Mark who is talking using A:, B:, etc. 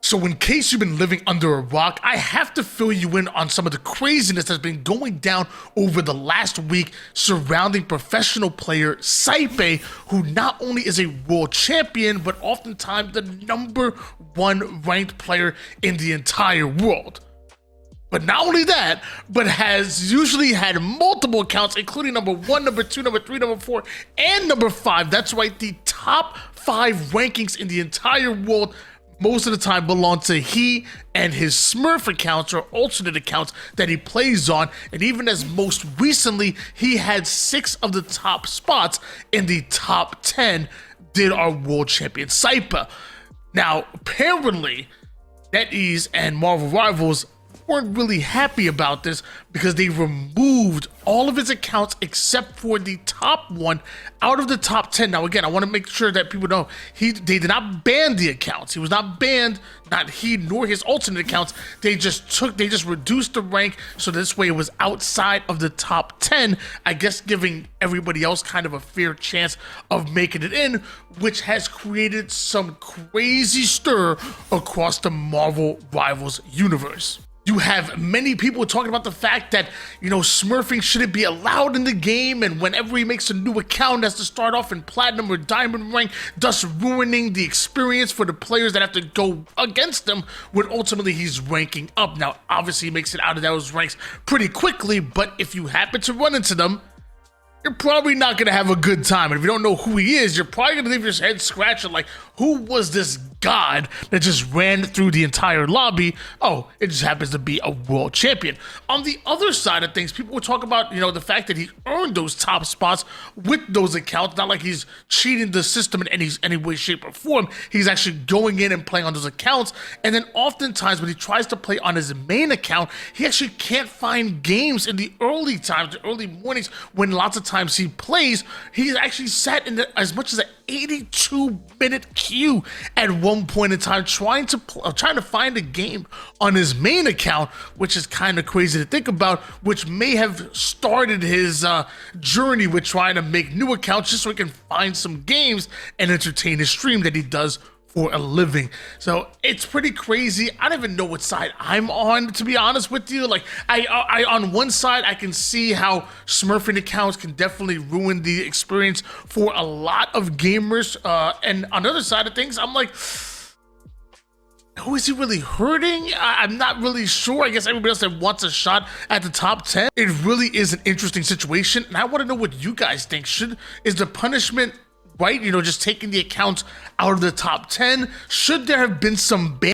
A: So in case you've been living under a rock, I have to fill you in on some of the craziness that's been going down over the last week surrounding professional player Sypeh, who not only is a world champion, but oftentimes the #1 ranked player in the entire world. But not only that, but has usually had multiple accounts, including #1, #2, #3, #4, and #5. That's right, the top 5 rankings in the entire world most of the time belong to he and his Smurf accounts or alternate accounts that he plays on. And even as most recently, he had 6 of the top spots in the top 10 did our world champion Sypeh. Now, apparently, NetEase and Marvel Rivals weren't really happy about this because they removed all of his accounts except for the top one out of the top 10. Now again, I want to make sure that people know they did not ban the accounts. He was not banned, not he nor his alternate accounts. They just reduced the rank so this way it was outside of the top 10, I guess giving everybody else kind of a fair chance of making it in, which has created some crazy stir across the Marvel Rivals universe. You have many people talking about the fact that, smurfing shouldn't be allowed in the game, and whenever he makes a new account, has to start off in platinum or diamond rank, thus ruining the experience for the players that have to go against him when ultimately he's ranking up. Now, obviously, he makes it out of those ranks pretty quickly, but if you happen to run into them, you're probably not going to have a good time. And if you don't know who he is, you're probably going to leave your head scratching like, who was this god that just ran through the entire lobby? Oh, it just happens to be a world champion. On the other side of things, people will talk about, the fact that he earned those top spots with those accounts. Not like he's cheating the system in any way, shape, or form. He's actually going in and playing on those accounts. And then oftentimes when he tries to play on his main account, he actually can't find games in the early times, the early mornings, when lots of times he plays. He's actually sat in as much as an 82-minute queue at one point in time trying to find a game on his main account, which is kind of crazy to think about, which may have started his journey with trying to make new accounts just so he can find some games and entertain his stream that he does for a living. So it's pretty crazy. I don't even know what side I'm on, to be honest with you. Like I on one side, I can see how smurfing accounts can definitely ruin the experience for a lot of gamers. And on the other side of things, I'm like, who is he really hurting? I'm not really sure. I guess everybody else that wants a shot at the top 10. It really is an interesting situation. And I want to know what you guys think. Is the punishment right? Just taking the accounts out of the top 10. Should there have been some ban